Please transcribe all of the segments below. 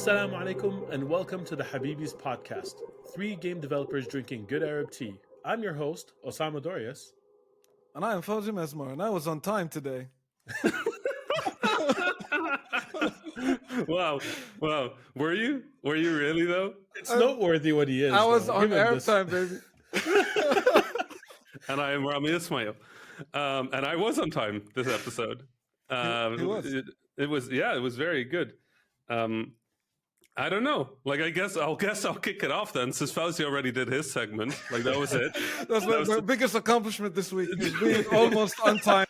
Assalamu alaikum and welcome to the Habibis podcast. Three game developers drinking good Arab tea. I'm your host, Osama Dorias. And I am Fauzi Mesmar, and I was on time today. Wow, wow. Were you? Were you really though? It's noteworthy what he is. I was though. on Give him Arab this. time, baby. And I am Rami Ismail. And I was on time this episode. He was. It was very good. I don't know. Like, I guess I'll kick it off then, since Fauzi already did his segment. Like, that was it. That's my biggest accomplishment this week, is being almost on time.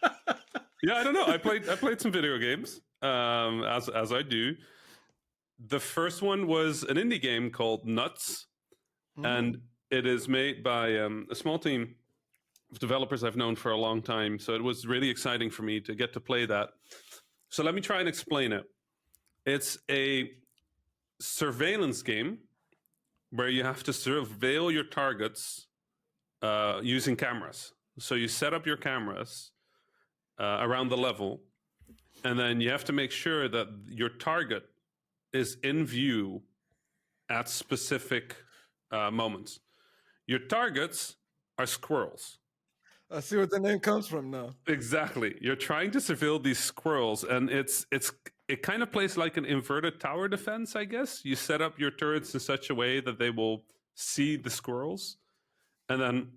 Yeah, I don't know. I played some video games, as I do. The first one was an indie game called Nuts, and it is made by a small team of developers I've known for a long time. So it was really exciting for me to get to play that. So let me try and explain it. It's a surveillance game where you have to surveil your targets using cameras. So you set up your cameras around the level, and then you have to make sure that your target is in view at specific moments. Your targets are squirrels. I see where the name comes from now. Exactly. You're trying to surveil these squirrels, and it kind of plays like an inverted tower defense, I guess. You set up your turrets in such a way that they will see the squirrels, and then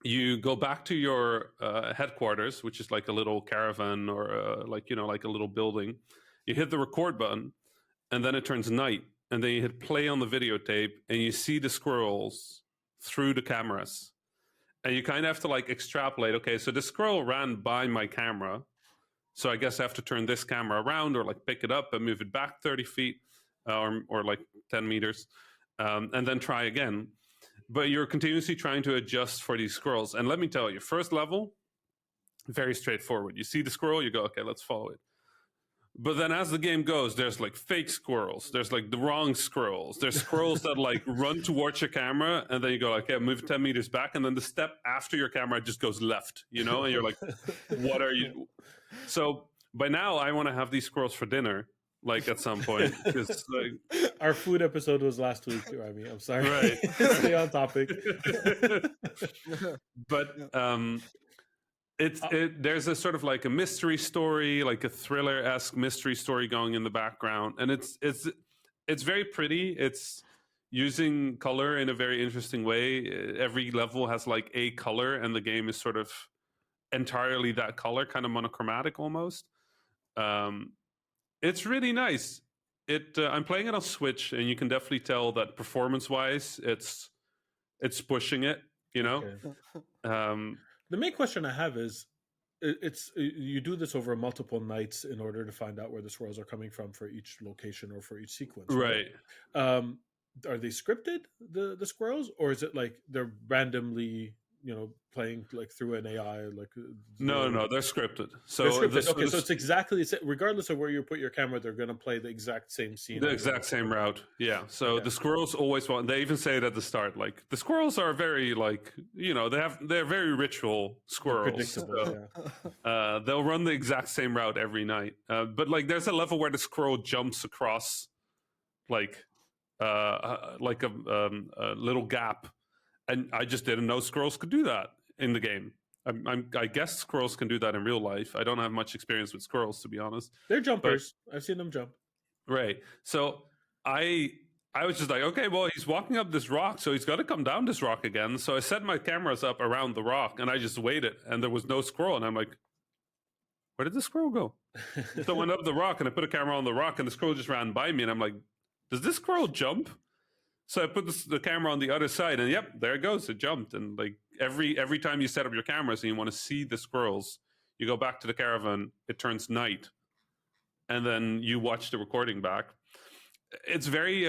you go back to your headquarters, which is like a little caravan or like a little building. You hit the record button, and then it turns night, and then you hit play on the videotape, and you see the squirrels through the cameras. And you kind of have to like extrapolate, okay, so the squirrel ran by my camera, so I guess I have to turn this camera around or like pick it up and move it back 30 feet or like 10 meters, and then try again. But you're continuously trying to adjust for these squirrels. And let me tell you, first level, very straightforward. You see the squirrel, you go, okay, let's follow it. But then as the game goes, there's like fake squirrels. There's like the wrong squirrels. There's squirrels that like run towards your camera, and then you go like, okay, move 10 meters back. And then the step after your camera just goes left, and you're like, what are you? So by now I want to have these squirrels for dinner, like at some point. Like, our food episode was last week, Rami. I'm sorry. Right. Stay on topic. But there's a sort of like a mystery story, like a thriller-esque mystery story going in the background, and it's very pretty. It's using color in a very interesting way. Every level has like a color, and the game is sort of entirely that color, kind of monochromatic almost. It's really nice. I'm playing it on Switch, and you can definitely tell that performance-wise, it's pushing it. Okay. The main question I have is, you do this over multiple nights in order to find out where the squirrels are coming from for each location or for each sequence, right? Are they scripted, the squirrels, or is it like they're randomly playing like through an AI? Like no, they're scripted. So they're scripted. So it's exactly, regardless of where you put your camera, they're going to play the exact same scene, the exact same route. Yeah. So the squirrels always want. They even say it at the start, like the squirrels are very like they're very ritual squirrels. Predictable. So, they'll run the exact same route every night. But like there's a level where the squirrel jumps across like a little gap. And I just didn't know squirrels could do that in the game. I guess squirrels can do that in real life. I don't have much experience with squirrels, to be honest. They're jumpers. I've seen them jump. Right. So I was just like, okay, well, he's walking up this rock, so he's got to come down this rock again. So I set my cameras up around the rock, and I just waited, and there was no squirrel. And I'm like, where did the squirrel go? So I went up the rock, and I put a camera on the rock, and the squirrel just ran by me. And I'm like, does this squirrel jump? So I put the camera on the other side, and yep, there it goes. It jumped. And like every time you set up your cameras and you want to see the squirrels, you go back to the caravan. It turns night, and then you watch the recording back. It's very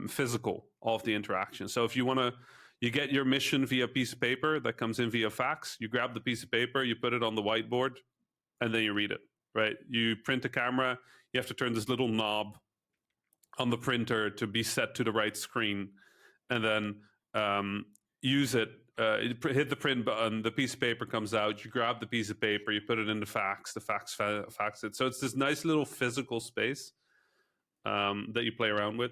physical, all of the interaction. So if you get your mission via piece of paper that comes in via fax. You grab the piece of paper, you put it on the whiteboard, and then you read it. Right? You print a camera. You have to turn this little knob on the printer to be set to the right screen, and then use it. Hit the print button, the piece of paper comes out, you grab the piece of paper, you put it in the fax it. So it's this nice little physical space. that you play around with.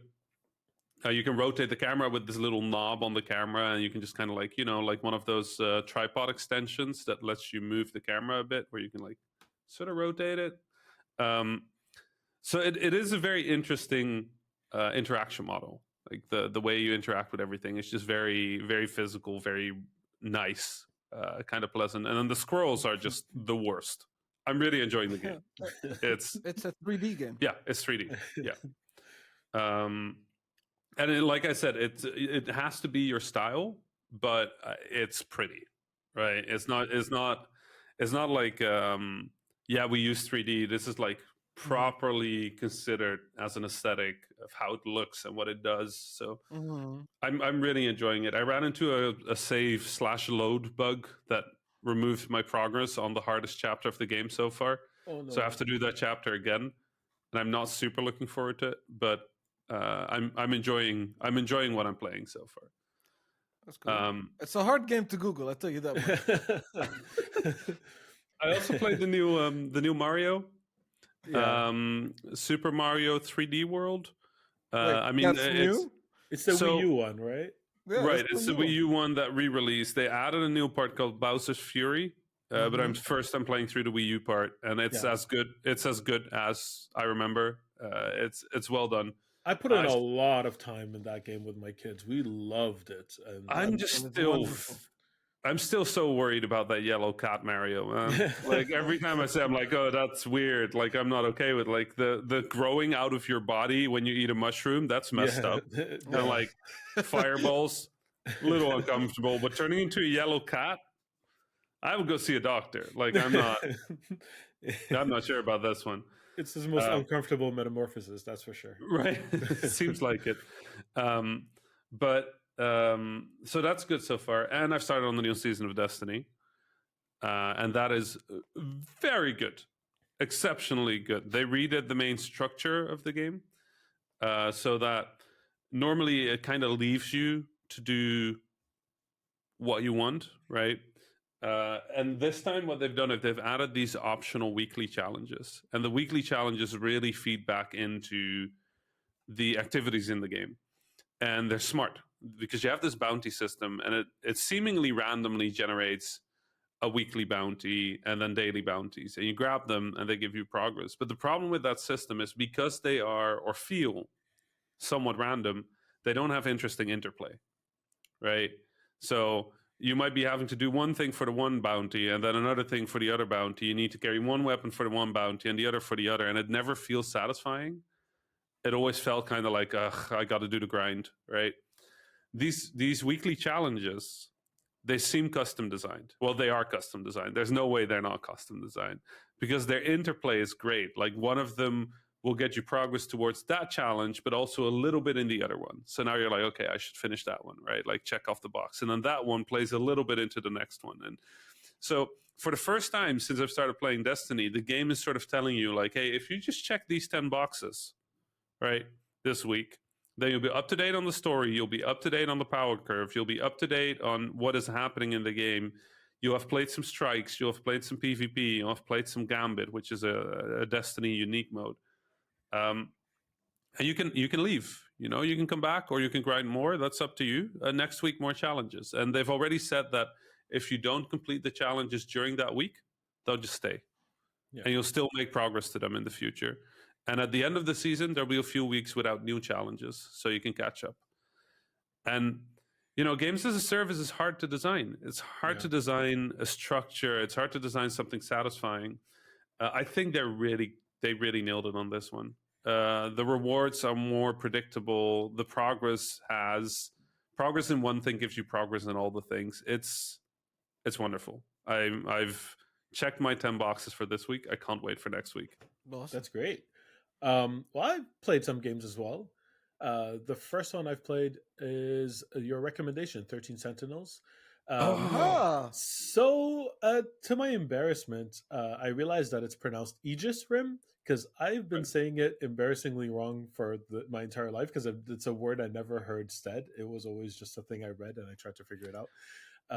You can rotate the camera with this little knob on the camera, and you can just kind of like, like one of those tripod extensions that lets you move the camera a bit, where you can like sort of rotate it. So it is a very interesting interaction model. Like the way you interact with everything is just very, very physical, very nice, kind of pleasant. And then the squirrels are just the worst. I'm really enjoying the game. It's a 3D game. Yeah, it's 3D. Yeah. And like I said, it has to be your style, but it's pretty, right? It's not like we use 3D. This is like properly considered as an aesthetic of how it looks and what it does. So I'm really enjoying it. I ran into a save/load bug that removed my progress on the hardest chapter of the game so far. Oh, no. So I have to do that chapter again, and I'm not super looking forward to it, but I'm enjoying what I'm playing so far. That's cool. It's a hard game to Google, I'll tell you that much. I also played the new Mario, Super Mario 3D World. I mean, it's the Wii U one, right? Yeah, right, it's the Wii U one that re-released. They added a new part called Bowser's Fury, but I'm playing through the Wii U part, and it's as good. It's as good as I remember. It's well done. I put in a lot of time in that game with my kids. We loved it. And I'm still so worried about that yellow cat Mario, man. Like every time I say, I'm like, oh, that's weird. Like I'm not okay with like the growing out of your body when you eat a mushroom. That's messed up. And like fireballs, a little uncomfortable. But turning into a yellow cat, I would go see a doctor. Like I'm not sure about this one. It's the most uncomfortable metamorphosis, that's for sure. Right. Seems like it. So that's good so far. And I've started on the new season of Destiny. And that is very good. Exceptionally good. They redid the main structure of the game. So that normally it kind of leaves you to do what you want, right? And this time what they've done is they've added these optional weekly challenges, and the weekly challenges really feed back into the activities in the game, and they're smart because you have this bounty system, and it seemingly randomly generates a weekly bounty and then daily bounties, and you grab them and they give you progress. But the problem with that system is because they are or feel somewhat random, they don't have interesting interplay, right? So you might be having to do one thing for the one bounty and then another thing for the other bounty. You need to carry one weapon for the one bounty and the other for the other, and it never feels satisfying. It always felt kind of like, I got to do the grind, right? These weekly challenges, they seem custom designed. Well, they are custom designed. There's no way they're not custom designed because their interplay is great. Like one of them will get you progress towards that challenge, but also a little bit in the other one. So now you're like, okay, I should finish that one, right? Like check off the box. And then that one plays a little bit into the next one. And so for the first time since I've started playing Destiny, the game is sort of telling you like, hey, if you just check these 10 boxes, right, this week, then you'll be up to date on the story. You'll be up to date on the power curve. You'll be up to date on what is happening in the game. You'll have played some strikes. You'll have played some PvP. You'll have played some Gambit, which is a Destiny unique mode. And you can leave. You know, you can come back or you can grind more. That's up to you. Next week, more challenges. And they've already said that if you don't complete the challenges during that week, they'll just stay. Yeah. And you'll still make progress to them in the future. And at the end of the season, there'll be a few weeks without new challenges, so you can catch up. And, you know, games as a service is hard to design. It's hard to design a structure. It's hard to design something satisfying. I think they really nailed it on this one. The rewards are more predictable. The progress in one thing gives you progress in all the things. It's wonderful. I've checked my 10 boxes for this week. I can't wait for next week. Awesome. That's great. Well, I've played some games as well. The first one I've played is your recommendation, 13 Sentinels. So, to my embarrassment, I realized that it's pronounced Aegis Rim, because I've been saying it embarrassingly wrong for my entire life, because it's a word I never heard said. It was always just a thing I read, and I tried to figure it out.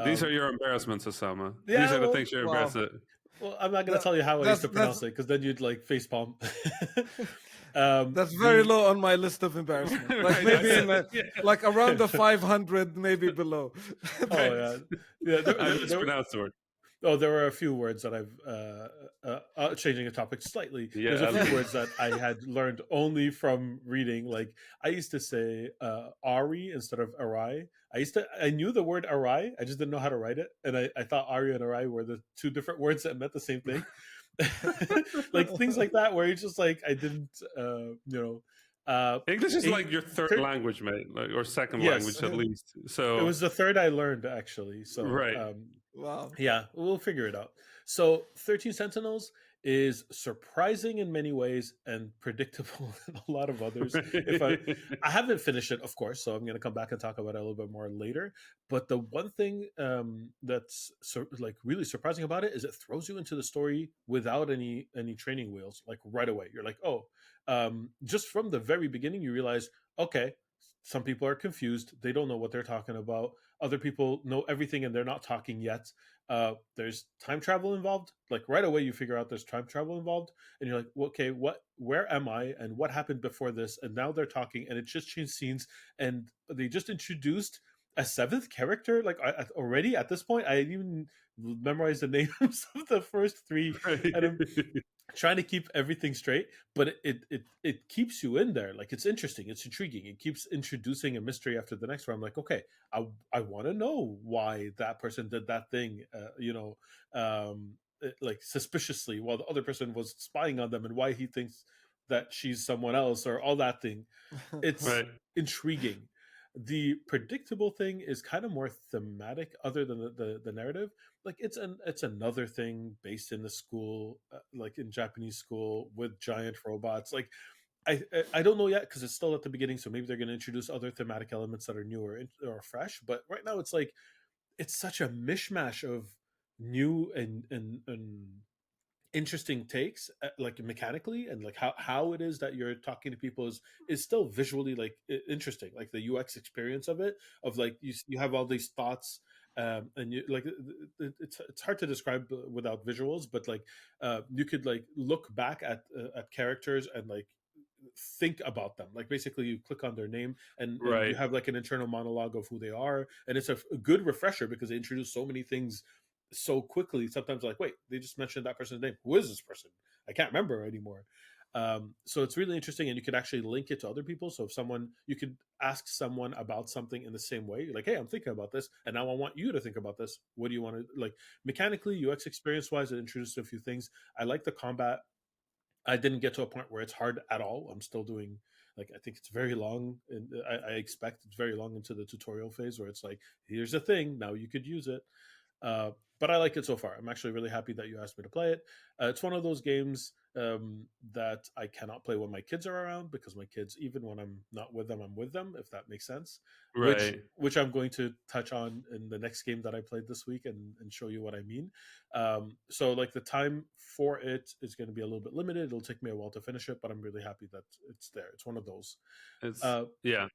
These are your embarrassments, Osama. These are the things you're embarrassed at. Well, I'm not going to tell you how I used to pronounce it, because then you'd like facepalm. That's very low on my list of embarrassment. Like maybe in like around the 500, maybe below. Oh yeah. I mispronounced the word. Oh, there were a few words that I've changing the topic slightly. Yeah, There's a few words that I had learned only from reading. Like I used to say Ari instead of Arai. I knew the word Arai, I just didn't know how to write it, and I thought Ari and Arai were the two different words that meant the same thing. Like things like that, where you're just like, I didn't, English is like your third language, mate, or second language at least. So it was the third I learned actually. So right. Wow. Yeah, we'll figure it out. So 13 Sentinels is surprising in many ways and predictable in a lot of others. If I haven't finished it, of course, so I'm going to come back and talk about it a little bit more later. But the one thing that's like really surprising about it is it throws you into the story without any training wheels, like right away. You're like, oh, just from the very beginning, you realize, okay, some people are confused. They don't know what they're talking about. Other people know everything and they're not talking yet. There's time travel involved. Like right away, you figure out there's time travel involved, and you're like, well, okay, where am I, and what happened before this? And now they're talking, and it just changed scenes, and they just introduced a seventh character. Like already at this point, I didn't even memorize the names of the first three, and I'm trying to keep everything straight, but it keeps you in there. Like it's interesting, it's intriguing. It keeps introducing a mystery after the next one. I'm like, okay, I want to know why that person did that thing, like suspiciously, while the other person was spying on them, and why he thinks that she's someone else, or all that thing. It's intriguing. The predictable thing is kind of more thematic, other than the narrative. Like it's another thing based in the school, like in Japanese school with giant robots. Like I don't know yet because it's still at the beginning, so maybe they're going to introduce other thematic elements that are new or fresh. But right now, it's like it's such a mishmash of new and interesting takes, like mechanically, and like how it is that you're talking to people is still visually like interesting, like the UX experience of it, of like you have all these thoughts, and you like it's hard to describe without visuals, but like you could like look back at characters and like think about them. Like basically you click on their name, and you have like an internal monologue of who they are, and it's a good refresher because they introduce so many things so quickly. Sometimes like, wait, they just mentioned that person's name, who is this person? I can't remember anymore. So it's really interesting, and you could actually link it to other people. So if you could ask someone about something in the same way. You're like, hey, I'm thinking about this, and now I want you to think about this. What do you want to like mechanically, UX experience wise? It introduced a few things. I like the combat. I didn't get to a point where it's hard at all. I'm still doing, like, I think it's very long, and I expect it's very long into the tutorial phase where it's like, here's the thing, now you could use it. But I like it so far. I'm actually really happy that you asked me to play it. It's one of those games that I cannot play when my kids are around, because my kids, even when I'm not with them, I'm with them, if that makes sense. Right. Which I'm going to touch on in the next game that I played this week, and show you what I mean. So like the time for it is going to be a little bit limited. It'll take me a while to finish it, but I'm really happy that it's there. It's one of those. Yeah.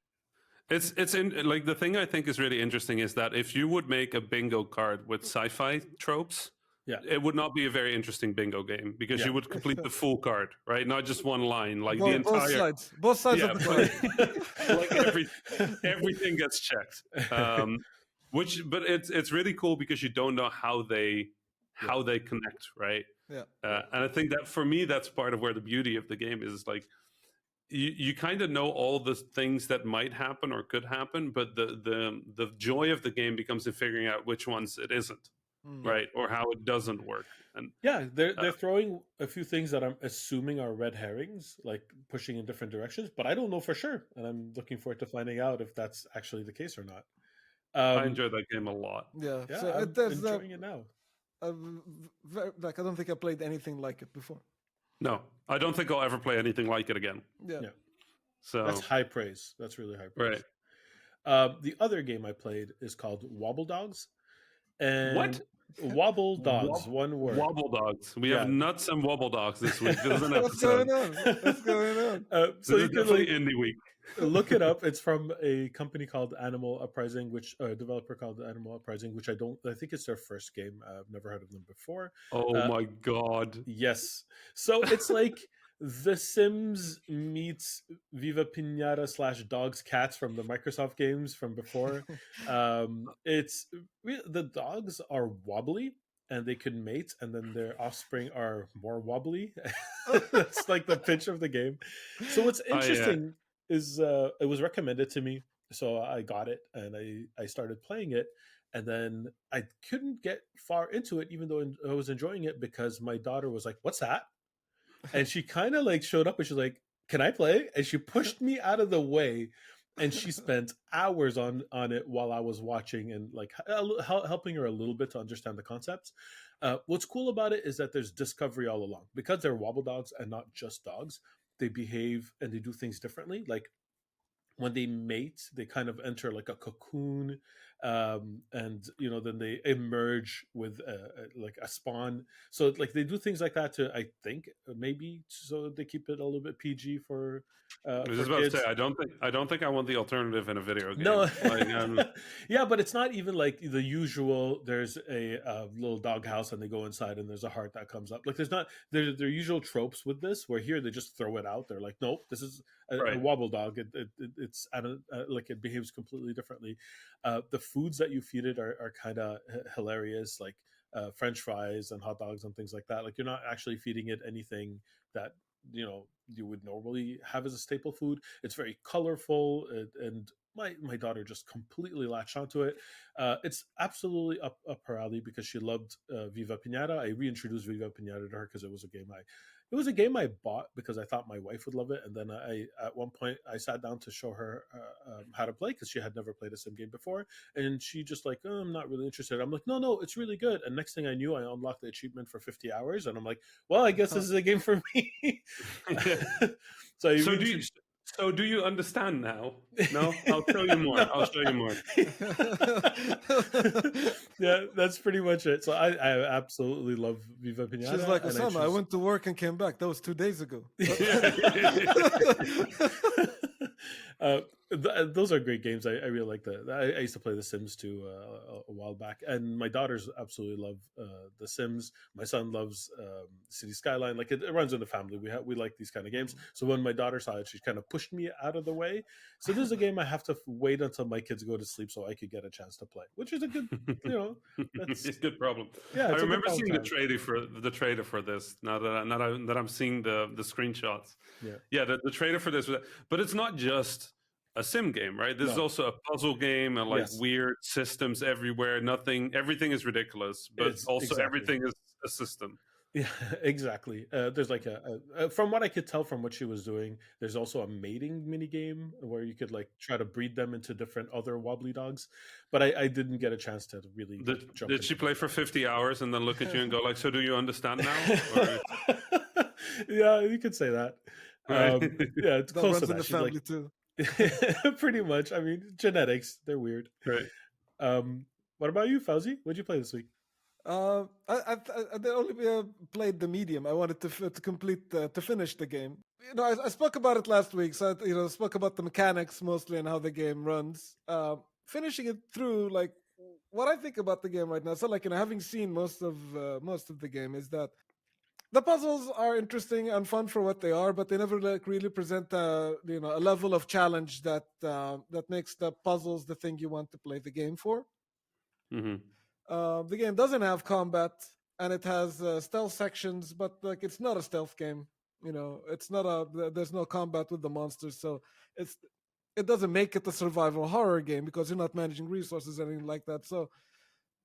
It's in like the thing I think is really interesting is that if you would make a bingo card with sci-fi tropes, it would not be a very interesting bingo game, because you would complete the full card, right? Not just one line, like the entire both sides of the card. Like everything gets checked. But it's really cool because you don't know how they connect, right? And I think that for me, that's part of where the beauty of the game is. Like you kind of know all the things that might happen or could happen, but the joy of the game becomes in figuring out which ones it isn't, right, or how it doesn't work. And they're throwing a few things that I'm assuming are red herrings, like pushing in different directions, but I don't know for sure, and I'm looking forward to finding out if that's actually the case or not. I enjoyed that game a lot. So I'm enjoying it now. Like I don't think I played anything like it before. No, I don't think I'll ever play anything like it again. Yeah. So that's high praise. That's really high praise. Right. The other game I played is called Wobble Dogs. And what? Wobble Dogs, one word. Wobble Dogs. We have nuts and wobble dogs this week. This is an What's going on? What's going on? So you can definitely indie week. Look it up. It's from a company called Animal Uprising, which a developer called Animal Uprising, which I think it's their first game. I've never heard of them before. Oh my god! Yes. So it's like The Sims meets Viva Pinata slash Dogs Cats from the Microsoft games from before. It's the dogs are wobbly and they can mate, and then their offspring are more wobbly. That's like the pitch of the game. So what's Yeah. interesting is it was recommended to me, so I got it and I started playing it, and then I couldn't get far into it, even though I was enjoying it, because my daughter was like, "What's that?" And she kind of like showed up and she's like, "Can I play?" And she pushed me out of the way, and she spent hours on it while I was watching and like helping her a little bit to understand the concepts. What's cool about it is that there's discovery all along, because they're wobble dogs and not just dogs. They behave and they do things differently. Like when they mate, they kind of enter like a cocoon, and then they emerge with like a spawn. So like they do things like that to, I think, maybe so they keep it a little bit PG I was for just about to say, kids. I don't think I want the alternative in a video game. No, Like, yeah, but it's not even like the usual. There's a little dog house, and they go inside, and there's a heart that comes up. Like there's not their usual tropes with this. Where here they just throw it out. They're like, nope, this is a right. wobble dog. It's like it behaves completely differently. The foods that you feed it are kind of hilarious, like French fries and hot dogs and things like that. Like you're not actually feeding it anything that you would normally have as a staple food. It's very colorful, and my daughter just completely latched onto it. It's absolutely up her alley because she loved Viva Pinata. I reintroduced Viva Pinata to her because it was a game I bought because I thought my wife would love it, and then at one point I sat down to show her how to play because she had never played a sim game before, and she just like, oh, I'm not really interested. I'm like, no, it's really good. And next thing I knew, I unlocked the achievement for 50 hours, and I'm like, well, I guess this is a game for me. Yeah. So I So do you? So do you understand now? No, I'll show you more. No. I'll show you more. Yeah, that's pretty much it. So I absolutely love Viva Pinata. She's like, and Osama, I went to work and came back. That was 2 days ago. Those are great games. I really like that. I used to play The Sims too a while back, and my daughters absolutely love The Sims. My son loves City Skyline. Like it runs in the family. We like these kind of games. So when my daughter saw it, she kind of pushed me out of the way. So this is a game I have to wait until my kids go to sleep so I could get a chance to play, which is a good, that's It's a good problem. yeah. I It's a good remember problem seeing to the have. trailer for this. Now that I'm seeing the screenshots. Yeah. Yeah, the trailer for this, but it's not just a sim game, right? This is No. also a puzzle game and like Yes. weird systems everywhere. Everything is ridiculous, but It's also exactly. everything is a system. Yeah, exactly. There's like from what I could tell from what she was doing, there's also a mating mini game where you could like try to breed them into different other wobbly dogs, but I didn't get a chance to really Did, jump did she into play for 50 hours and then look at you and go like, "So do you understand now?" it. Yeah, you could say that. Right? Yeah, it's That close to runs in that. the She's like, family too. pretty much. I mean, genetics, they're weird. Right. What about you, Fauzi? What'd you play this week? I only played the medium. I wanted to complete to finish the game. I spoke about it last week, so I spoke about the mechanics mostly and how the game runs. Finishing it through, like what I think about the game right now. So, like having seen most of the game, is that the puzzles are interesting and fun for what they are, but they never like really present a level of challenge that makes the puzzles the thing you want to play the game for. Mm-hmm. The game doesn't have combat, and it has stealth sections, but like it's not a stealth game. It's not there's no combat with the monsters, so it doesn't make it a survival horror game because you're not managing resources or anything like that. So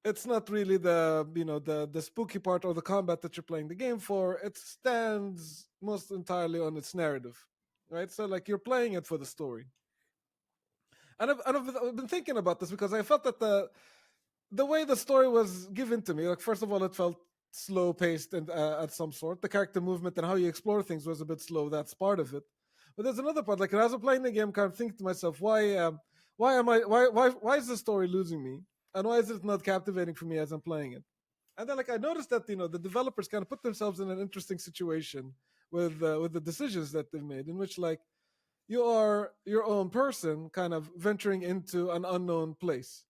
it's not really the spooky part or the combat that you're playing the game for. It stands most entirely on its narrative, right? So like you're playing it for the story. And I've been thinking about this because I felt that the way the story was given to me, like first of all, it felt slow paced and at some sort. The character movement and how you explore things was a bit slow. That's part of it. But there's another part. Like as I'm playing the game, kind of thinking to myself, why is the story losing me, and why is it not captivating for me as I'm playing it? And then like I noticed that the developers kind of put themselves in an interesting situation with the decisions that they've made, in which like you are your own person, kind of venturing into an unknown place.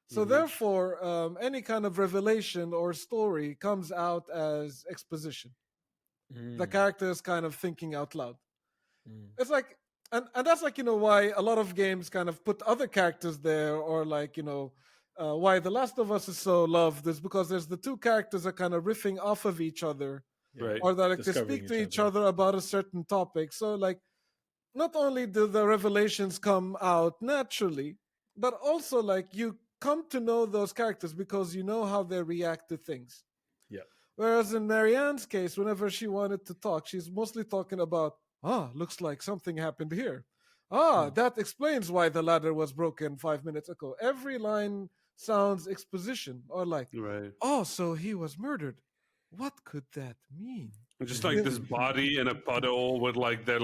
So Mm-hmm. therefore, any kind of revelation or story comes out as exposition. The Mm, character is kind of thinking out loud. mm. It's like, and that's like, why a lot of games kind of put other characters there, or like, why The Last of Us is so loved is because there's the two characters are kind of riffing off of each other, Yeah, Right. or that like they discovering speak to each each other. other about a certain topic. So like, not only do the revelations come out naturally, but also like you come to know those characters because you know how they react to things. Yeah. Whereas in Marianne's case, whenever she wanted to talk, she's mostly talking about, looks like something happened here. Mm. That explains why the ladder was broken 5 minutes ago. Every line sounds exposition, or like, Right. so he was murdered. What could that mean? And just like Yeah, this body in a puddle with like their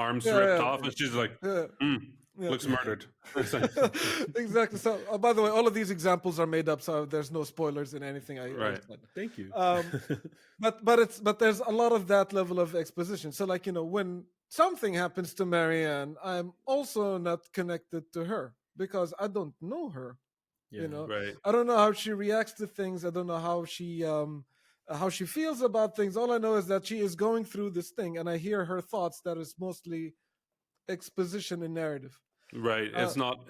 arms ripped yeah, off, and she's like, yeah, hmm, yeah. looks murdered. It's like, Exactly. So, by the way, all of these examples are made up, so there's no spoilers in anything I right. said. Thank you. Um, but there's a lot of that level of exposition. So like when something happens to Marianne, I'm also not connected to her because I don't know her. You Yeah. know, Right. I don't know how she reacts to things. I don't know how she feels about things. All I know is that she is going through this thing, and I hear her thoughts. That is mostly exposition and narrative. Right. Uh,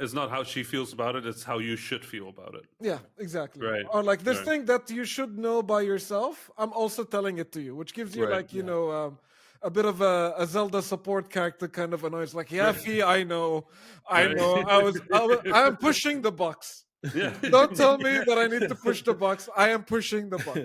It's not how she feels about it. It's how you should feel about it. Yeah, exactly. Right. Or like this Right. thing that you should know by yourself, I'm also telling it to you, which gives you Right. like, Yeah. a bit of a Zelda support character kind of annoyance. Like, yeah, Right. Fee, I know. Right. I'm pushing the box. Yeah. Don't tell me that I need to push the box. I am pushing the box.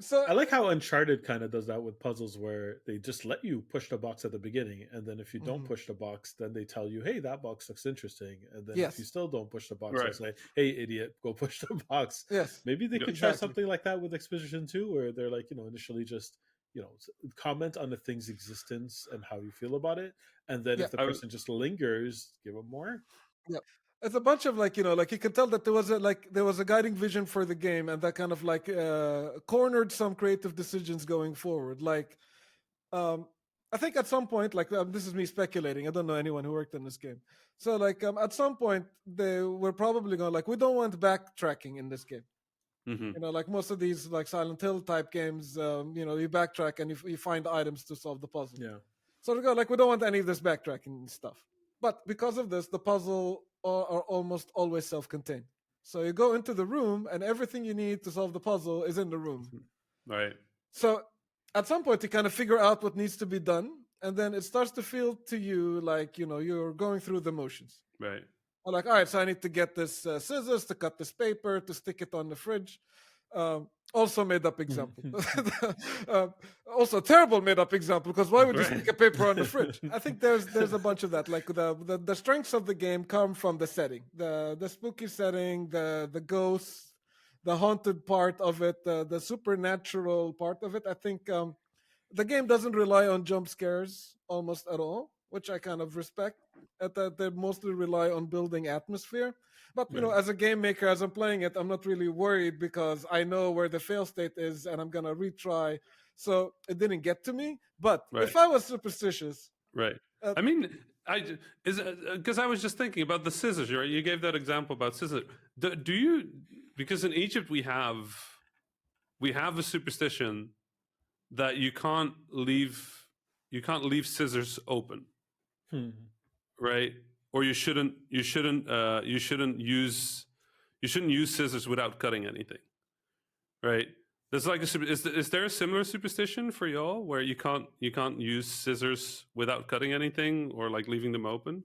So I like how Uncharted kind of does that with puzzles where they just let you push the box at the beginning. And then if you don't Mhm. push the box, then they tell you, hey, that box looks interesting. And then if you Yes, still don't push the box, they'll Right. say, hey, idiot, go push the box. yes, Maybe they Yep. could try exactly. something like that with exposition too, where they're like, initially just, comment on the thing's existence and how you feel about it. And then Yeah. if the I was, person just lingers, give them more. Yeah. It's a bunch of like, like you can tell that there was a guiding vision for the game, and that kind of like cornered some creative decisions going forward. Like um I think at some point, like this is me speculating, I don't know anyone who worked on this game. So like at some point they were probably going like, we don't want backtracking in this game. mhm. Like most of these like Silent Hill type games, you backtrack and you find items to solve the puzzle. Yeah. So we go like, we don't want any of this backtracking stuff. But because of this, the puzzle are almost always self-contained. So you go into the room, and everything you need to solve the puzzle is in the room. Right. So at some point, you kind of figure out what needs to be done, and then it starts to feel to you like you're going through the motions. Right. Or like, all right, so I need to get this scissors to cut this paper to stick it on the fridge. Also made up example. Also terrible made up example, because why would you Right. stick a paper on the fridge? I think there's a bunch of that. Like the strengths of the game come from the setting, the spooky setting, the ghosts, the haunted part of it, the supernatural part of it. I think the game doesn't rely on jump scares almost at all, which I kind of respect. At that they mostly rely on building atmosphere. But Right. as a game maker, as I'm playing it, I'm not really worried because I know where the fail state is and I'm gonna retry. So it didn't get to me. But Right. if I was superstitious, Right. uh, I mean, is because I was just thinking about the scissors. Right? You gave that example about scissors. Do you? Because in Egypt we have a superstition that you can't leave scissors open, Hmm. right? Or you shouldn't use scissors without cutting anything, right? There's like is there a similar superstition for y'all where you can't use scissors without cutting anything or like leaving them open?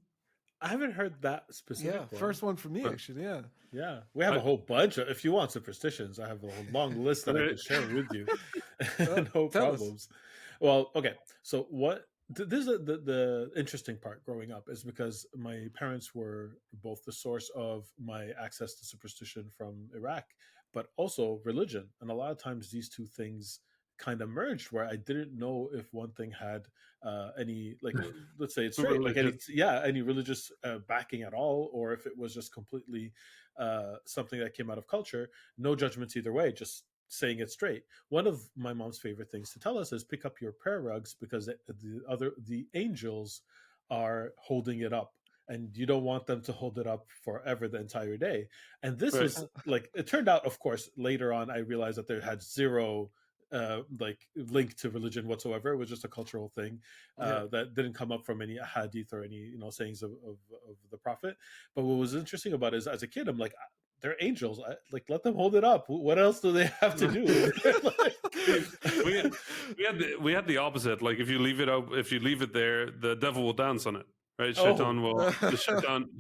I haven't heard that specific yeah, one. first one for me Huh. actually. Yeah, Yeah, we have a I- whole bunch. If you want superstitions, I have a long list that I Right. could share with you. Well, No tell us. problems. Well, okay. So this is the interesting part growing up is because my parents were both the source of my access to superstition from Iraq, but also religion, and a lot of times these two things kind of merged where I didn't know if one thing had any like let's say it's straight like Religion. any religious backing at all, or if it was just completely something that came out of culture. No judgments either way, just saying it straight. One of my mom's favorite things to tell us is pick up your prayer rugs because the angels are holding it up, and you don't want them to hold it up forever the entire day. And this Right. was like, it turned out, of course, later on I realized that there had zero like linked to religion whatsoever. It was just a cultural thing that didn't come up from any hadith or any sayings of the prophet. But what was interesting about it is, as a kid, I'm like, they're angels. Like, let them hold it up. What else do they have to do? we had the opposite. Like, if you leave it there, the devil will dance on it. Right? Oh.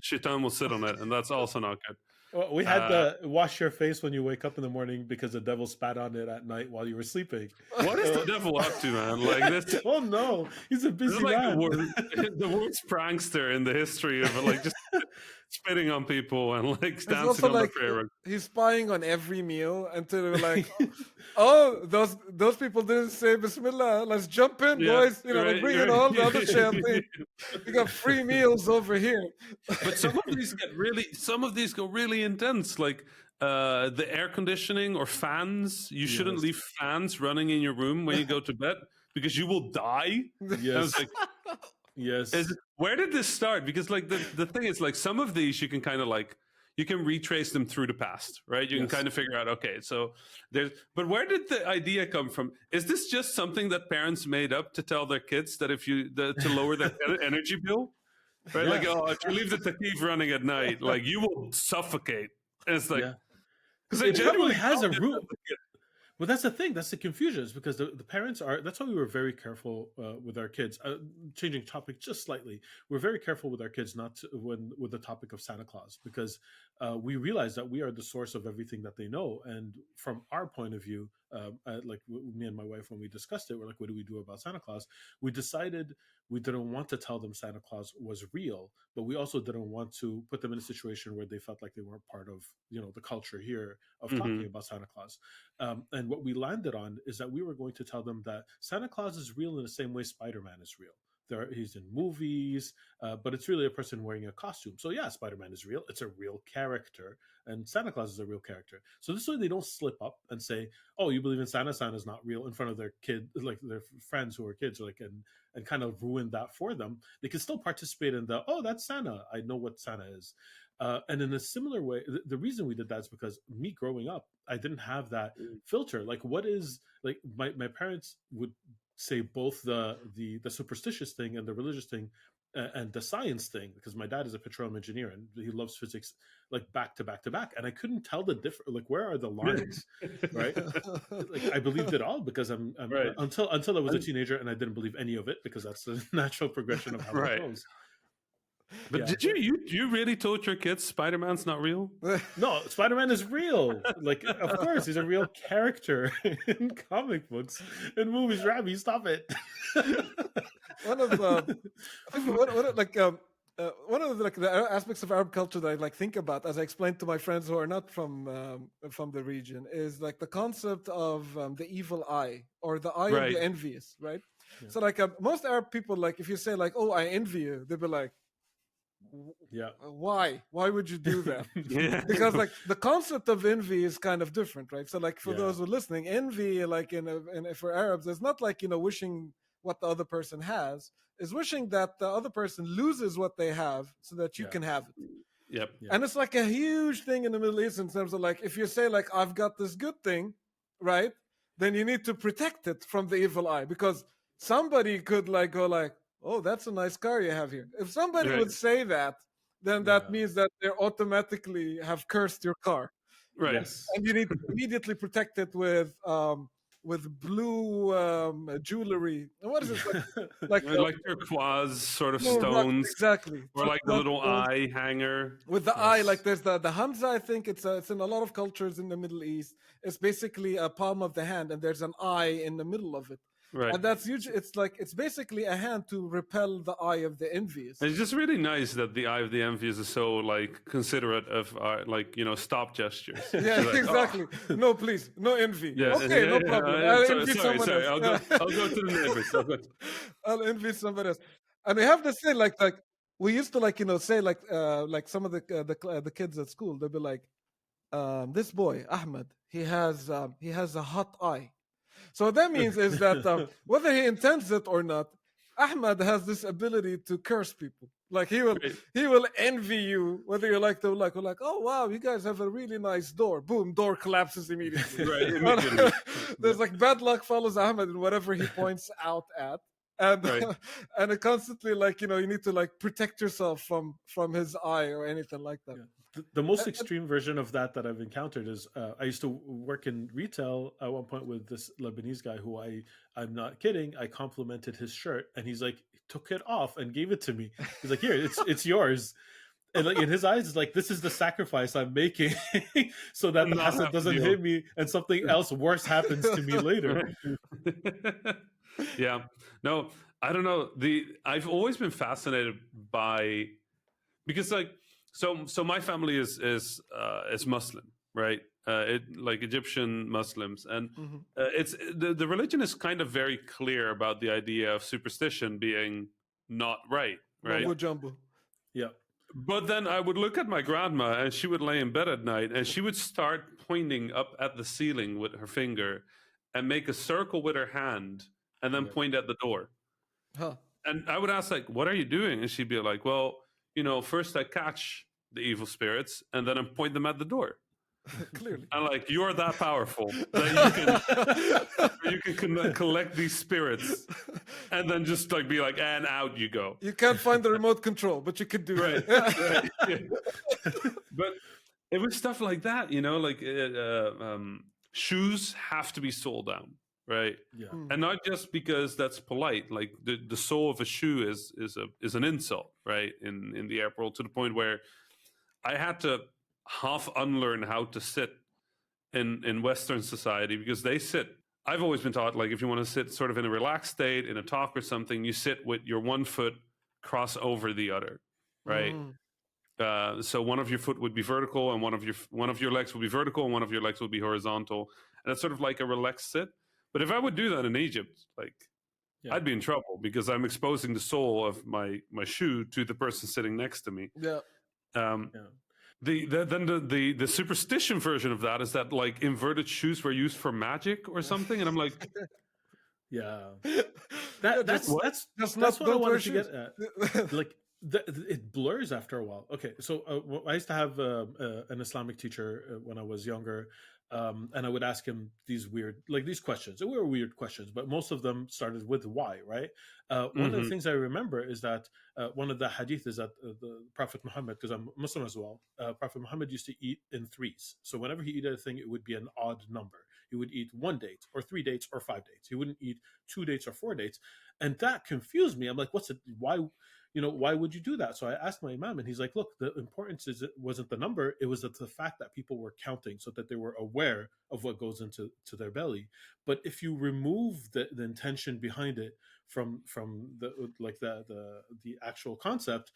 Shaitan will sit on it, and that's also not good. Well, we had the wash your face when you wake up in the morning because the devil spat on it at night while you were sleeping. What is the devil up to, man? Like this? Oh no, he's a busy man. The worst prankster in the history of it, like just spitting on people and like It's dancing also on like the prayer. he's spying on every meal until they're like, oh, those people didn't say Bismillah. Let's jump in, boys. Like bring in all the other shayateen. We got free meals over here. But some of these go really intense, like the air conditioning or fans. You shouldn't leave fans running in your room when you go to bed because you will die. Yes. I was like, yes. Where did this start? Because like the thing is, like, some of these you can kind of like, you can retrace them through the past, right? You can kind of figure out, okay, so but where did the idea come from? Is this just something that parents made up to tell their kids that to lower their energy bill? Right? Like, oh, if you leave the takif running at night, like, you will suffocate. And it's like, because it generally has a root. Well, that's the thing. That's the confusion, is because the parents are. That's why we were very careful with our kids. Changing topic just slightly, we're very careful with our kids with the topic of Santa Claus, because we realize that we are the source of everything that they know. And from our point of view, like me and my wife, when we discussed it, we're like, what do we do about Santa Claus? We decided we didn't want to tell them Santa Claus was real, but we also didn't want to put them in a situation where they felt like they weren't part of the culture here of talking about Santa Claus. And what we landed on is that we were going to tell them that Santa Claus is real in the same way Spider-Man is real. He's in movies, but it's really a person wearing a costume. So yeah, Spider-Man is real. It's a real character, and Santa Claus is a real character. So this way they don't slip up and say, "Oh, you believe in Santa? Santa's not real," in front of their kid, like their friends who are kids, like and kind of ruin that for them. They can still participate in "Oh, that's Santa. I know what Santa is." And in a similar way, the reason we did that is because me growing up, I didn't have that filter. Like, what is, like, my parents would say both the superstitious thing and the religious thing and the science thing, because my dad is a petroleum engineer and he loves physics, like, back to back to back, and I couldn't tell the difference. Like, where are the lines? Right? Like, I believed it all because I'm right. until I was a teenager, and I didn't believe any of it because that's the natural progression of how it goes. But did you really told your kids Spider-Man's not real? No, Spider-Man is real. Like, of course, he's a real character in comic books, in movies. Rabbi, stop it. One of the aspects of Arab culture that I like think about, as I explained to my friends who are not from the region, is like the concept of the evil eye, or the eye of the envious, right? Yeah. So like most Arab people, like, if you say like, "Oh, I envy you," they'll be like, why would you do that? Because like the concept of envy is kind of different, right? So like for those who are listening, envy, like for Arabs, it's not like wishing what the other person has, is wishing that the other person loses what they have so that you can have it. And it's like a huge thing in the Middle East in terms of like, if you say like, I've got this good thing, right, then you need to protect it from the evil eye, because somebody could like go like, "Oh, that's a nice car you have here." If somebody would say that, then that means that they automatically have cursed your car. Right. Yes. And you need to immediately protect it with blue jewelry. And what is it? Like turquoise sort of stones. Exactly. Or like the little eye hanger. With the eye, like there's the Hamza, I think it's in a lot of cultures in the Middle East. It's basically a palm of the hand, and there's an eye in the middle of it. Right. And that's usually, it's basically a hand to repel the eye of the envious. It's just really nice that the eye of the envious is so like considerate of like stop gestures. Yeah, like, exactly. Oh. No, please, no envy. Okay, no problem. I'll envy someone else. I'll go to the neighbors. I'll envy somebody else. And we have this thing like we used to say like some of the kids at school, they'll be like, this boy Ahmed, he has a hot eye. So what that means is that whether he intends it or not, Ahmed has this ability to curse people. Like he will envy you whether you're like oh wow, you guys have a really nice door. Boom, door collapses immediately. Right, immediately. There's like bad luck follows Ahmed in whatever he points out at. And Right. and it constantly like, you need to like protect yourself from his eye or anything like that. Yeah. The most extreme version of that I've encountered is I used to work in retail at one point with this Lebanese guy who I'm not kidding. I complimented his shirt and he's like, he took it off and gave it to me. He's like, here, it's yours. And like in his eyes, it's like, this is the sacrifice I'm making so that the Not hasad have to doesn't deal. hit me and something else worse happens to me later. Yeah. No, I don't know. I've always been fascinated by, because like so my family is Muslim, right? Like Egyptian Muslims, and it's the religion is kind of very clear about the idea of superstition being not right, right? Mumbo jumbo. Yeah. But then I would look at my grandma, and she would lay in bed at night, and she would start pointing up at the ceiling with her finger, and make a circle with her hand, and then point at the door. Huh. And I would ask, like, what are you doing? And she'd be like, well, first I catch the evil spirits, and then I point them at the door. Clearly. And like, you're that powerful that you can collect these spirits, and then just like be like, and out you go. You can't find the remote control, but you could do Right. it. Right. Yeah. But it was stuff like that, like shoes have to be sold down, right? Yeah. And not just because that's polite. Like the sole of a shoe is an insult, right? In the Arab world, to the point where I had to half unlearn how to sit in Western society, because they sit. I've always been taught, like, if you want to sit sort of in a relaxed state in a talk or something, you sit with your one foot cross over the other, right? So one of your foot would be vertical, and one of your legs would be vertical, and one of your legs would be horizontal, and it's sort of like a relaxed sit. But if I would do that in Egypt, like, I'd be in trouble, because I'm exposing the sole of my shoe to the person sitting next to me. Yeah. The superstition version of that is that like inverted shoes were used for magic or something, and I'm like, yeah, that's not what I wanted to shoes. get at. Like it blurs after a while. Okay, so I used to have an Islamic teacher when I was younger. And I would ask him these questions. They were weird questions, but most of them started with why, right? One of the things I remember is that one of the hadith is that the Prophet Muhammad, because I'm Muslim as well, Prophet Muhammad used to eat in threes. So whenever he ate a thing, it would be an odd number. He would eat 1 date or 3 dates or 5 dates. He wouldn't eat 2 dates or 4 dates. And that confused me. I'm like, why would you do that? So I asked my imam, and he's like, look, the importance it wasn't the number, it was the fact that people were counting, so that they were aware of what goes into their belly. But if you remove the intention behind it from the actual concept,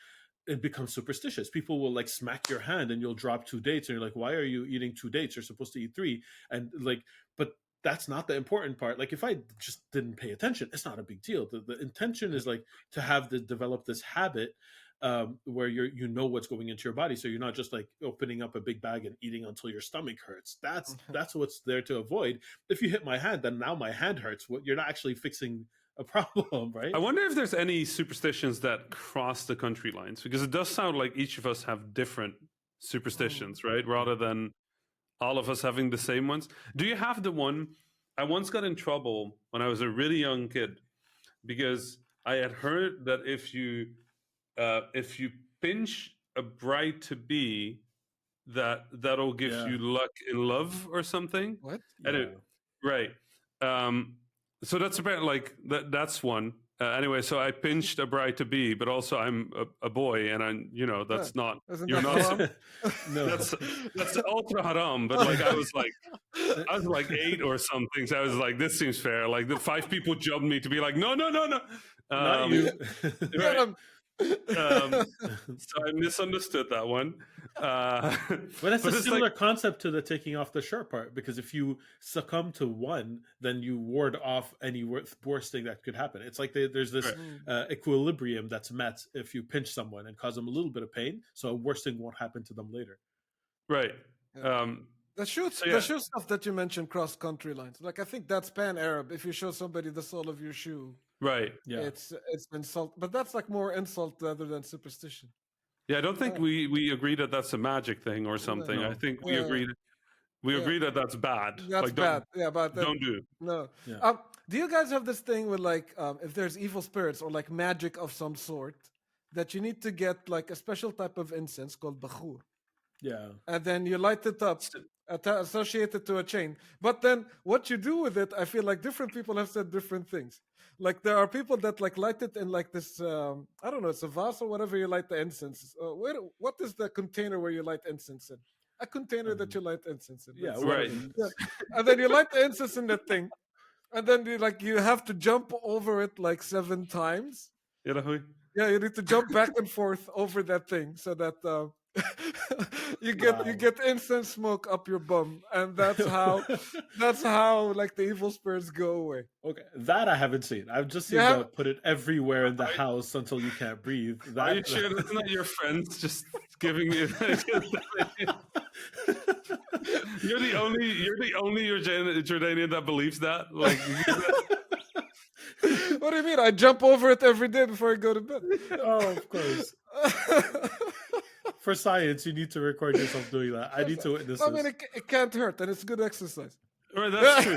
it becomes superstitious. People will like smack your hand and you'll drop 2 dates, and you're like, why are you eating 2 dates? You're supposed to eat 3. And like, but that's not the important part. Like, if I just didn't pay attention, it's not a big deal. The intention is like to have develop this habit where you know what's going into your body, so you're not just like opening up a big bag and eating until your stomach hurts. That's what's there to avoid. If you hit my hand, then now my hand hurts. You're not actually fixing a problem, right? I wonder if there's any superstitions that cross the country lines, because it does sound like each of us have different superstitions, right? Rather than all of us having the same ones. Do you have the one? I once got in trouble when I was a really young kid, because I had heard that if you pinch a bride to be, that'll give you luck in love or something. What? Right. So that's about like that's one. Anyway, so I pinched a bride to be, but also I'm a boy, and that's not. Isn't You're that not. haram? No. That's ultra haram. But like I was like 8 or something. So I was like, this seems fair. Like the 5 people jumped me to be like, no. Not you. Right. So I misunderstood that one. But it's a similar concept to the taking off the shirt part, because if you succumb to one, then you ward off any worst thing that could happen. It's like there's this equilibrium that's met if you pinch someone and cause them a little bit of pain, so a worse thing won't happen to them later. Right. The shoe stuff that you mentioned cross country lines. Like, I think that's pan-Arab. If you show somebody the sole of your shoe, Right. Yeah. It's insult, but that's like more insult rather than superstition. Yeah, I don't think Uh, we agree that that's a magic thing or something. I No. think yeah, we yeah, agree that that's bad. that's Like bad. Yeah, but don't do it. no. Yeah. Do you guys have this thing with like if there's evil spirits or like magic of some sort that you need to get like a special type of incense called bakhur, Yeah. and then you light it up, associate it to a chain. But then what you do with it, I feel like different people have said different things. Like there are people that like light it in like this, I don't know, it's a vase or whatever you light the incense. What is the container where you light incense in? A container that you light incense in. Yeah. That's Well, Right. yeah. And then you light the incense in that thing, and then you have to jump over it like 7 times. You know, Yeah, you need to jump back and forth over that thing so that you Wow. get instant smoke up your bum, and that's how like the evil spirits go away. Okay, that I haven't seen. I've just seen Yeah. the put it everywhere in the house until you can't breathe. are you sure that's not your friends just giving you? You're the only Jordanian that believes that. Like, What do you mean? I jump over it every day before I go to bed. Oh, of course. For science, you need to record yourself doing that. I need to witness I mean, this. it can't hurt, and it's good exercise. right, that's true.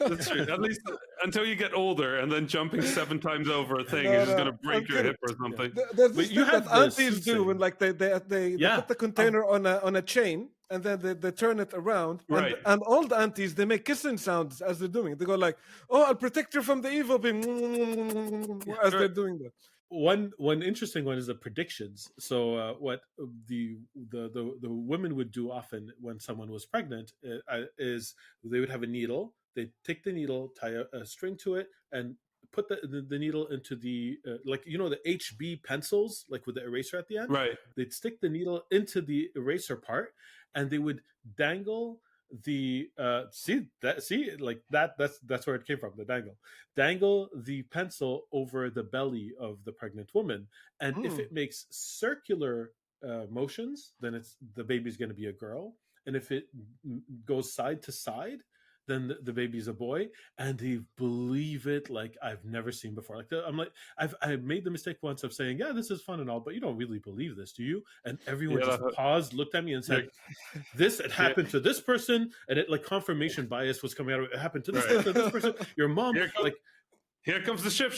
That's true. At least until you get older, and then jumping 7 times over a thing No, is just no, gonna break I'm your kidding. hip or something. There's But this you thing have that the aunties do when soothsaying. like they Yeah. put the container on a chain and then they turn it around Right. and all the aunties they make kissing sounds as they're doing it. They go like, "Oh, I'll protect you from the evil being," as they're Right. doing that. One interesting one is the predictions. So what the women would do often when someone was pregnant is they would have a needle. They'd take the needle, tie a string to it, and put the needle into the like the HB pencils, like with the eraser at the end. Right. They'd stick the needle into the eraser part, and they would dangle the that's where it came from, the dangle the pencil over the belly of the pregnant woman, and if it makes circular motions, then it's the baby's going to be a girl, and if it goes side to side, then the baby's a boy, and they believe it like I've never seen before. Like I'm like I made the mistake once of saying, yeah, this is fun and all, but you don't really believe this, do you? And everyone just paused, looked at me, and said, it happened to this person, and it like confirmation bias was coming out of it. It happened to this person, your mom. Here comes the ship.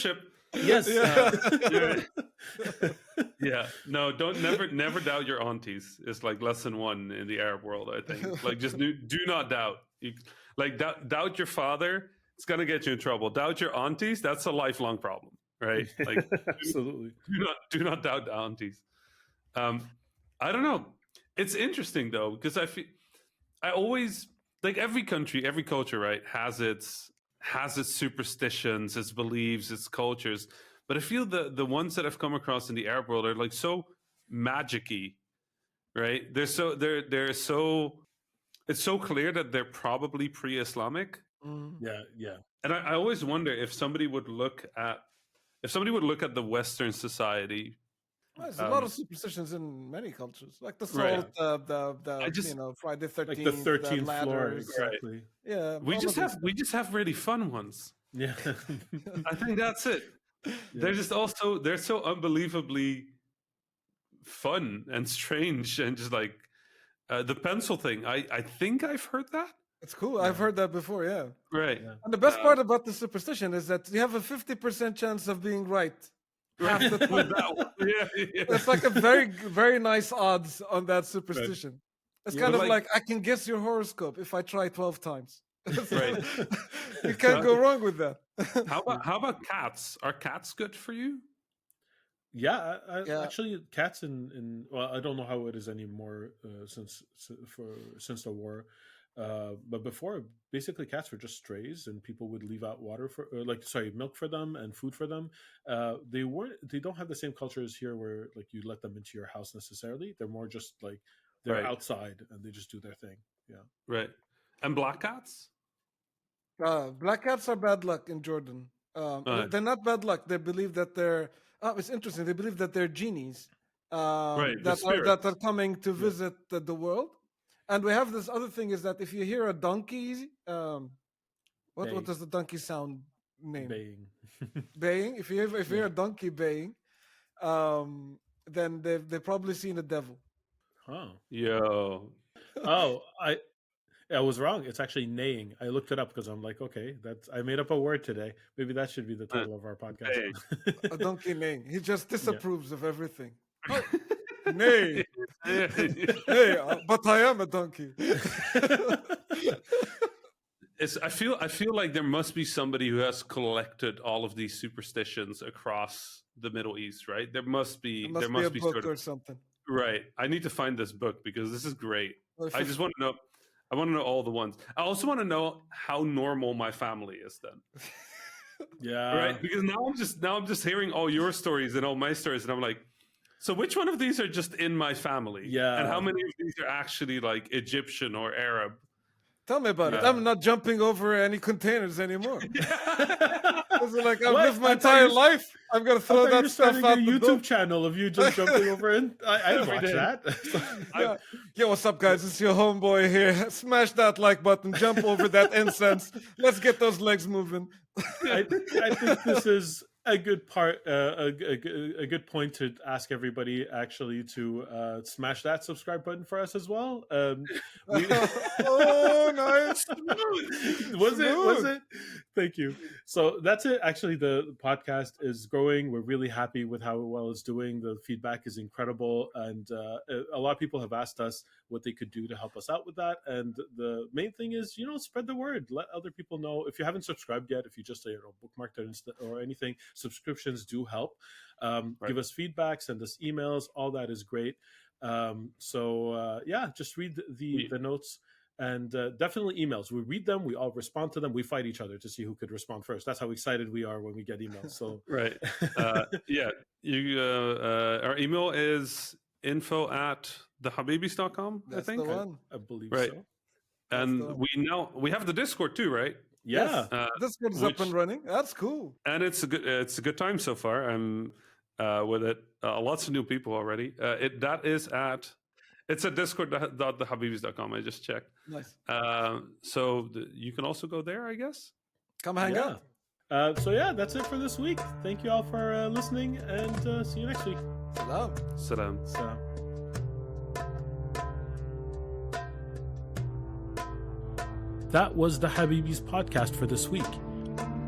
Yes. Yeah. No, never doubt your aunties. It's like lesson 1 in the Arab world, I think. Like just do not doubt. Doubt your father, it's gonna get you in trouble. Doubt your aunties, that's a lifelong problem, right? Like absolutely. Do not doubt the aunties. I don't know. It's interesting though, because I always like every country, every culture, right, has its superstitions, its beliefs, its cultures. But I feel the ones that I've come across in the Arab world are like so magic-y, right? They're so it's so clear that they're probably pre-Islamic. Yeah. And I always wonder if somebody would look at the Western society. Well, there's a lot of superstitions in many cultures, like the salt, Right. the Friday 13th, like the 13th floor, ladders. exactly. Yeah, We just have really fun ones. Yeah. I think that's it. They're just they're so unbelievably fun and strange, and just like the pencil thing. I think I've heard that. It's cool. I've heard that before. Yeah. Right. Yeah. And the best part about the superstition is that you have a 50% chance of being right. Half the time. With that one. Yeah. It's like a very, very nice odds on that superstition. It's kind But of like I can guess your horoscope if I try 12 times. Right. You can't go wrong with that. How about cats? Are cats good for you? Yeah, Yeah. actually, cats in well, I don't know how it is anymore since the war, but before, basically, cats were just strays, and people would leave out milk for them and food for them. They don't have the same culture as here, where like you let them into your house necessarily. They're more just like they're Right. outside and they just do their thing. Yeah. Right. And black cats? Black cats are bad luck in Jordan. They're not bad luck. They believe that they're. It's interesting. They believe that they're genies Right, the that are spirits. coming to visit the world. And we have this other thing is that if you hear a donkey, what Bay. does the donkey sound name? Baying. baying. If you hear a donkey baying, then they've probably seen a devil. Oh. Yo. Oh, I was wrong. It's actually neighing. I looked it up because I'm like, okay, I made up a word today. Maybe that should be the title of our podcast. Neighing. A donkey neighing. He just disapproves of everything. Oh, nay, nay, but I am a donkey. I feel like there must be somebody who has collected all of these superstitions across the Middle East, right? There must be There must be a book sort of, or something. right. I need to find this book because this is great. Or if I just want to know. I want to know all the ones. I also want to know how normal my family is then. Yeah. Right? Because now I'm just hearing all your stories and all my stories, and I'm like, so which one of these are just in my family? Yeah. And how many of these are actually like Egyptian or Arab? Tell me about it. I'm not jumping over any containers anymore. It's like I've lived my entire life. I'm gonna throw that stuff out the the YouTube door. channel of you just jumping over in. I'd watch that. Yo, what's up, guys? It's your homeboy here. Smash that like button. Jump over that incense. Let's get those legs moving. I think this is a good part, a good point to ask everybody actually to smash that subscribe button for us as well. Oh, nice. Was it? Thank you. So that's it. Actually, the podcast is growing. We're really happy with how well it's doing. The feedback is incredible, and a lot of people have asked us what they could do to help us out with that. And the main thing is, spread the word. Let other people know. If you haven't subscribed yet, if you just bookmarked it or anything, subscriptions do help. Right. Give us feedback, send us emails. All that is great. Just read the notes. And definitely emails. We read them. We all respond to them. We fight each other to see who could respond first. That's how excited we are when we get emails. So right. Our email is info@thehabibis.com. That's I think. the one. I believe right. so. And we have the Discord too, right? Yeah. Yes. Discord's up and running. That's cool. And it's a good time so far. I'm with it. Lots of new people already. It's at discord.thehabibis.com. I just checked. Nice. So you can also go there, I guess. Come hang out. That's it for this week. Thank you all for listening, and see you next week. Salam. Salam. That was the Habibis podcast for this week.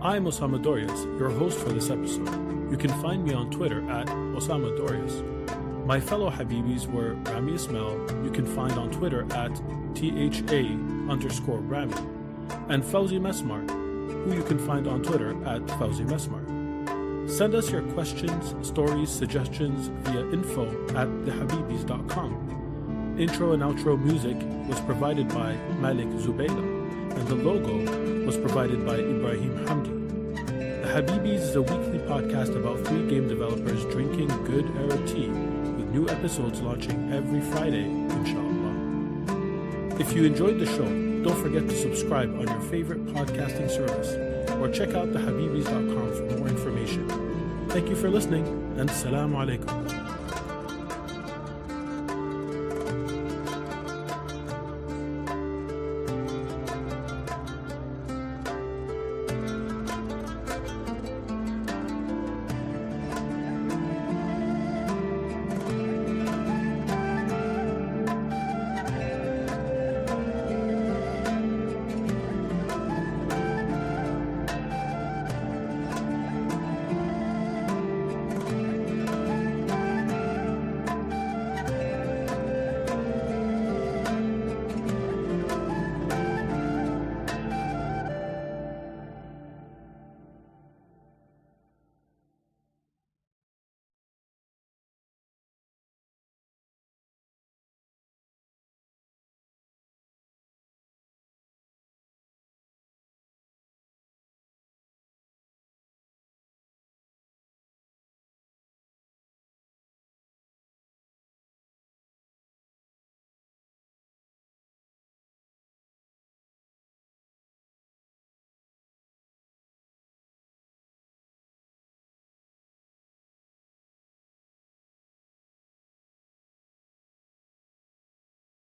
I'm Osama Dorias, your host for this episode. You can find me on Twitter at Osama Dorias. My fellow Habibis were Rami Ismail, you can find on Twitter at @THA_Rami, and Fauzi Mesmar, who you can find on Twitter at Fauzi Mesmar. Send us your questions, stories, suggestions via info@thehabibis.com. Intro and outro music was provided by Malik Zubayla, and the logo was provided by Ibrahim Hamdi. The Habibis is a weekly podcast about 3 game developers drinking good Arab tea, with new episodes launching every Friday, inshallah. If you enjoyed the show, don't forget to subscribe on your favorite podcasting service, or check out thehabibis.com for more information. Thank you for listening, and Assalamu alaikum.